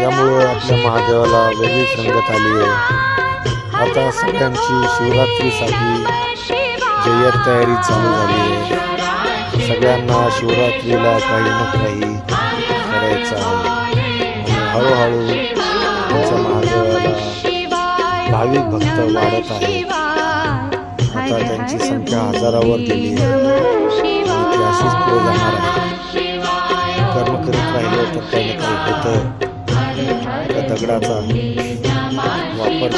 त्यामुळे आपल्या महादेवाला वेगळीच रंगत आली आहे. आता सगळ्यांची शिवरात्रीसाठी जय्यत तयारी चालू झाली आहे. सगळ्यांना शिवरात्रीला काही ना काही करायचं आहे आणि हळूहळू आमच्या महादेवाला भाविक भक्त वाढत आहेत. आता त्यांची संख्या हजारावर गेली आहे. ती अशीच पुढे जाणार आहे. कर्म करीत राहिलो तर काही ना काही होतं. दगडाचा वापर